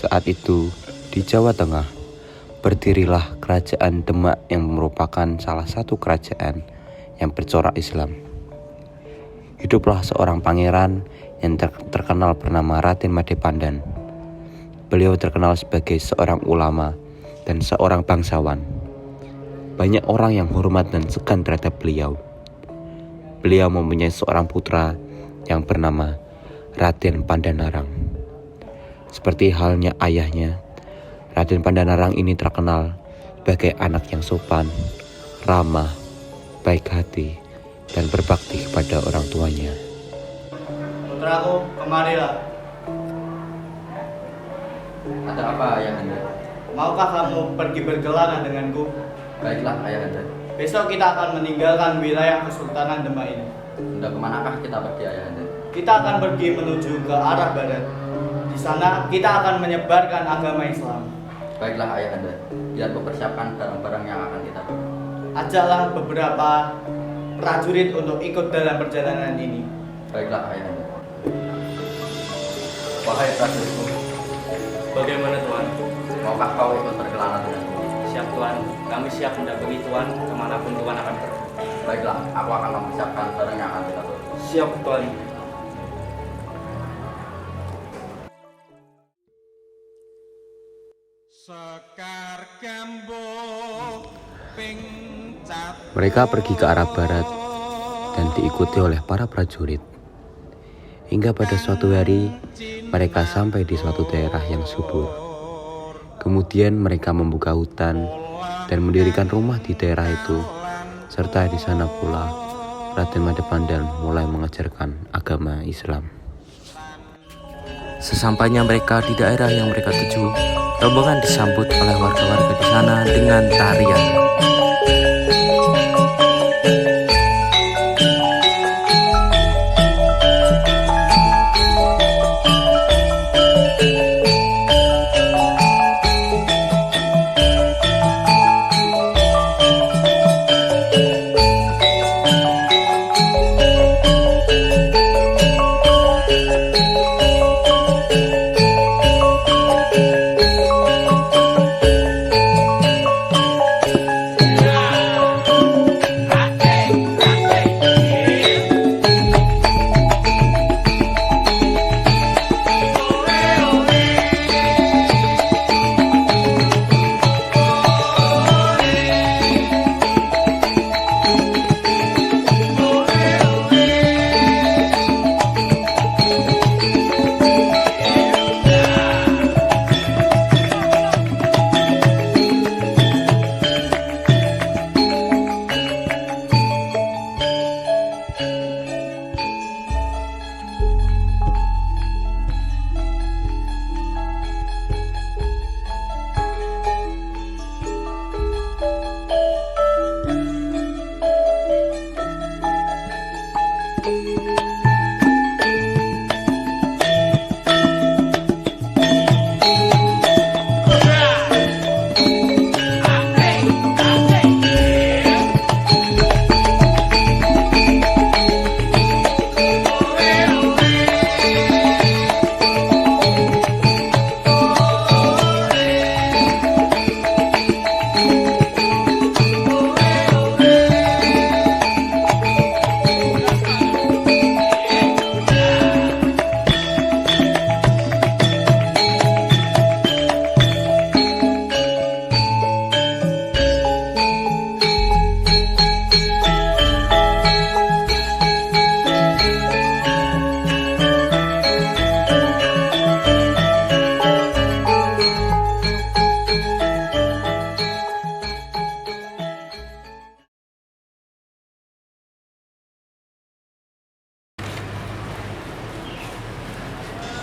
Saat itu, di Jawa Tengah, berdirilah Kerajaan Demak yang merupakan salah satu kerajaan yang bercorak Islam. Hiduplah seorang pangeran yang terkenal bernama Raden Madepandan. Beliau terkenal sebagai seorang ulama dan seorang bangsawan. Banyak orang yang hormat dan segan terhadap beliau. Beliau mempunyai seorang putra yang bernama Raden Pandanarang. Seperti halnya ayahnya, Raden Pandanarang ini terkenal sebagai anak yang sopan, ramah, baik hati, dan berbakti kepada orang tuanya. Putraku, kemarilah. Ada apa, Ayahanda? Maukah kamu pergi berkelana denganku? Baiklah, Ayahanda. Besok kita akan meninggalkan wilayah Kesultanan Demak ini. Sudah kemanakah kita pergi, Ayahanda? Kita akan pergi menuju ke arah barat. Di sana kita akan menyebarkan agama Islam. Baiklah, Ayahanda. Biar mempersiapkan barang-barang yang akan kita bawa. Ajaklah beberapa prajurit untuk ikut dalam perjalanan ini. Baiklah, Ayahanda. Wahai prajuritku, Bagaimana Tuan? maukah kau ikut berkelana denganku? Siap Tuan, kami siap mendampingi Tuan kemanapun Tuan akan pergi. Baiklah, aku akan mempersiapkan barang yang akan kita bawa. Siap Tuan. Mereka pergi ke arah barat dan diikuti oleh para prajurit. Hingga pada suatu hari, mereka sampai di suatu daerah yang subur. Kemudian mereka membuka hutan dan mendirikan rumah di daerah itu. Serta di sana pula, Raden Madepandan mulai mengajarkan agama Islam. Sesampainya mereka di daerah yang mereka tuju, rombongan disambut oleh warga-warga di sana dengan tarian.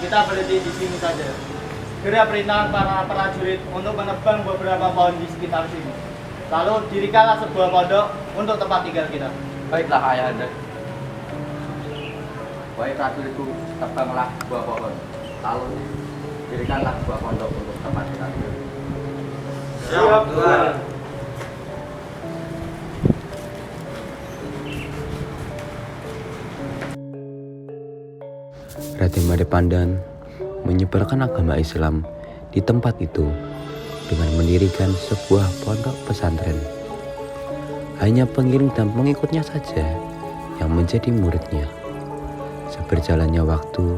Kita berhenti di sini saja. Segera perintahkan para prajurit untuk menebang beberapa pohon di sekitar sini. Lalu dirikanlah sebuah pondok untuk tempat tinggal kita. Baiklah, Ayahanda. Wahai prajuritku, tebanglah sebuah pohon. Lalu dirikanlah sebuah pondok untuk tempat kita tinggal. Siap, Tuan. Raden Madepandan menyebarkan agama Islam di tempat itu dengan mendirikan sebuah pondok pesantren. Hanya pengiring dan pengikutnya saja yang menjadi muridnya. Seberjalannya waktu,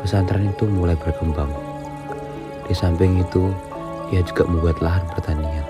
pesantren itu mulai berkembang. Di samping itu, ia juga membuat lahan pertanian.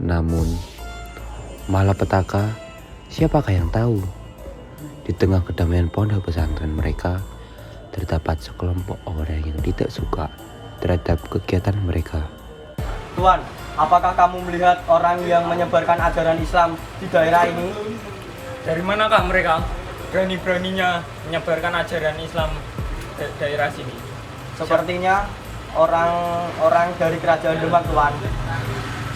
Namun, malapetaka, siapakah yang tahu? Di tengah kedamaian pondok pesantren mereka, terdapat sekelompok orang yang tidak suka terhadap kegiatan mereka. Tuan, apakah kamu melihat orang yang menyebarkan ajaran Islam di daerah ini? Dari manakah mereka berani-beraninya menyebarkan ajaran Islam di daerah sini? Sepertinya orang-orang dari kerajaan Demak, Tuan.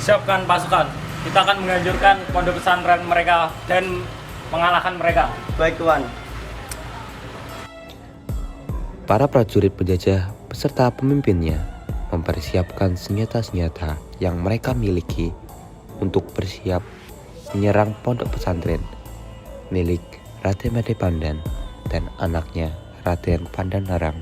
Siapkan pasukan, kita akan menghancurkan pondok pesantren mereka dan mengalahkan mereka. Baik, Tuan. Para prajurit penjajah beserta pemimpinnya mempersiapkan senjata-senjata yang mereka miliki untuk bersiap menyerang pondok pesantren milik Raden Made Pandan dan anaknya Raden Pandanarang.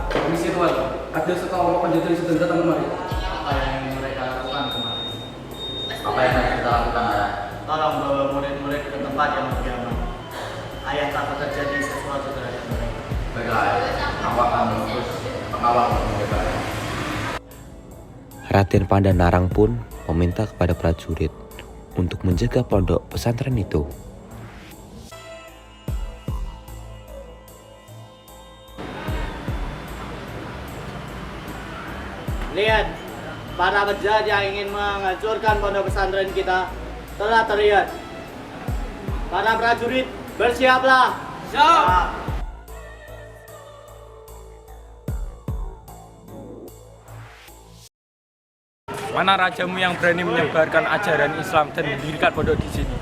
Permisi Tuan, ada sekelompok penjajah yang sedang datang kemari. Apa yang mereka lakukan kemarin? Apa yang harus kita lakukan, Ayah? Tolong bawa murid-murid ke tempat yang lebih aman. Ayah takut terjadi sesuatu terhadap mereka. Baiklah, Ayah. Aku akan terus mengawal mereka. Raden Pandanarang pun meminta kepada prajurit untuk menjaga pondok pesantren itu. Lihat, para penjahat yang ingin menghancurkan pondok pesantren kita telah terlihat. Para prajurit, bersiaplah. Siap. Mana rajamu yang berani menyebarkan ajaran Islam dan mendirikan pondok di sini?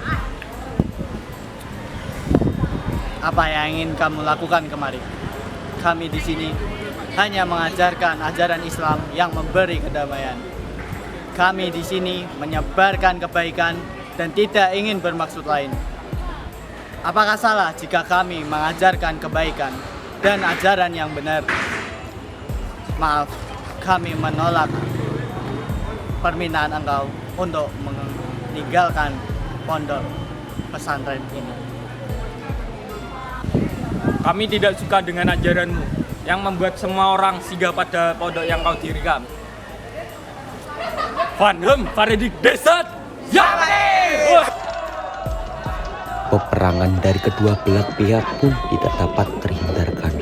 Apa yang ingin kamu lakukan kemari? Kami di sini hanya mengajarkan ajaran Islam yang memberi kedamaian. Kami di sini menyebarkan kebaikan dan tidak ingin bermaksud lain. Apakah salah jika kami mengajarkan kebaikan dan ajaran yang benar? Maaf, kami menolak permintaan engkau untuk meninggalkan pondok pesantren ini. Kami tidak suka dengan ajaranmu yang membuat semua orang singgah pada pondok yang kau dirikan. Van Hem Faredik Desat. Ya! Peperangan dari kedua belah pihak pun tidak dapat terhindarkan.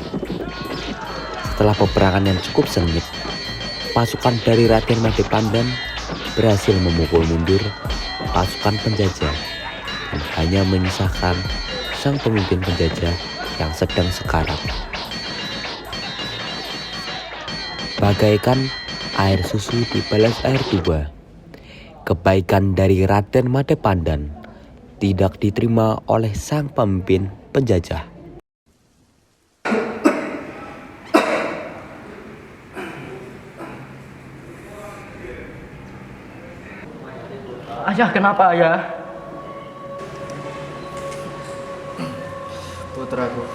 Setelah peperangan yang cukup sengit, pasukan dari Raden Made Pandan berhasil memukul mundur pasukan penjajah dan hanya menyisakan sang pemimpin penjajah yang sedang sekarat. Bagaikan air susu di balas air tuba, kebaikan dari Raden Made Pandan tidak diterima oleh sang pemimpin penjajah. Ayah, kenapa Ayah? putraku.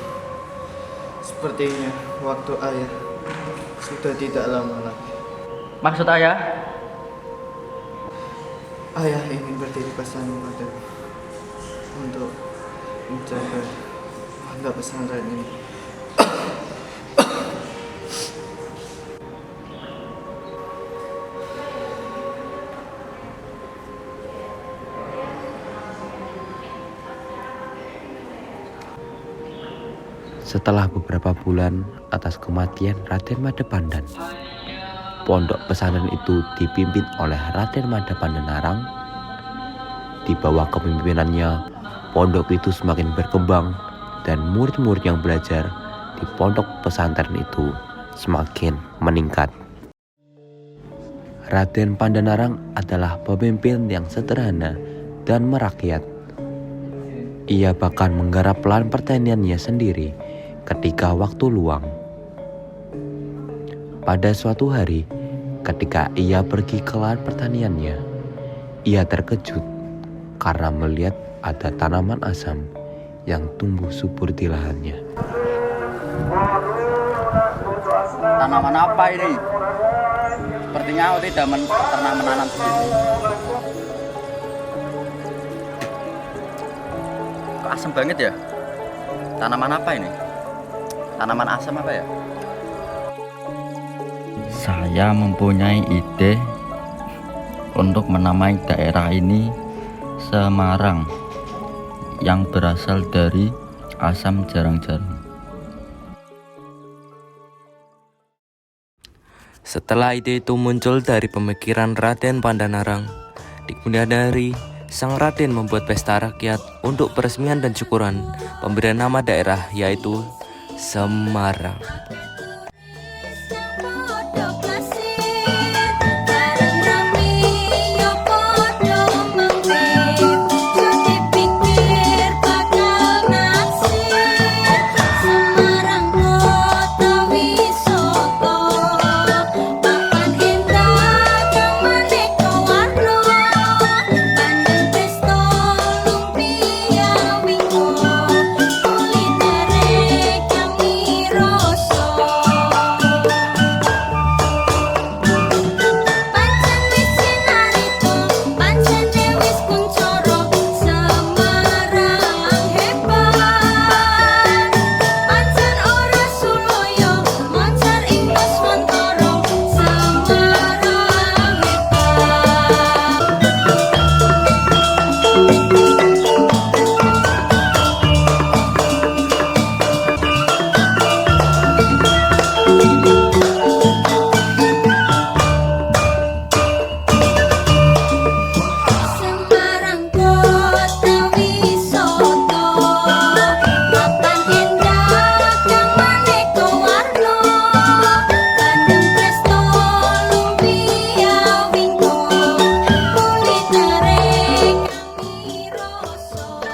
Sepertinya waktu ayah sudah tidak lama lagi. Maksud ayah? Ayah ingin berdiri pesan padamu untuk menjaga pondok pesantren ini. Setelah beberapa bulan atas kematian Raden Madepandan, pondok pesantren itu dipimpin oleh Raden Madepandenarang. Di bawah kepemimpinannya, pondok itu semakin berkembang dan murid-murid yang belajar di pondok pesantren itu semakin meningkat. Raden Pandanarang adalah pemimpin yang sederhana dan merakyat. Ia bahkan menggarap lahan pertaniannya sendiri ketika waktu luang. Pada suatu hari, ketika ia pergi ke lahan pertaniannya, ia terkejut karena melihat ada tanaman asam yang tumbuh subur di lahannya. Tanaman apa ini? Sepertinya aku tidak pernah menanam begitu. Kok asam banget ya? Tanaman apa ini? Tanaman asam apa ya? Saya mempunyai ide untuk menamai daerah ini Semarang yang berasal dari asam jarang-jarang. Setelah ide itu muncul dari pemikiran Raden Pandanarang, di kemudian hari, sang Raden membuat pesta rakyat untuk peresmian dan syukuran pemberian nama daerah yaitu Semarang.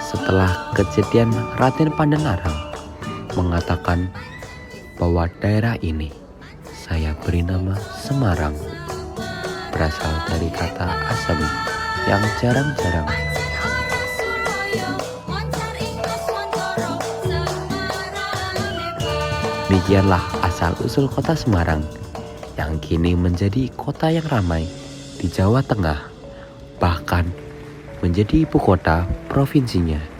Setelah kejadian, Raden Pandanarang mengatakan bahwa daerah ini saya beri nama Semarang, berasal dari kata asam yang jarang-jarang. Demikianlah asal-usul kota Semarang yang kini menjadi kota yang ramai di Jawa Tengah, bahkan menjadi ibu kota provinsinya.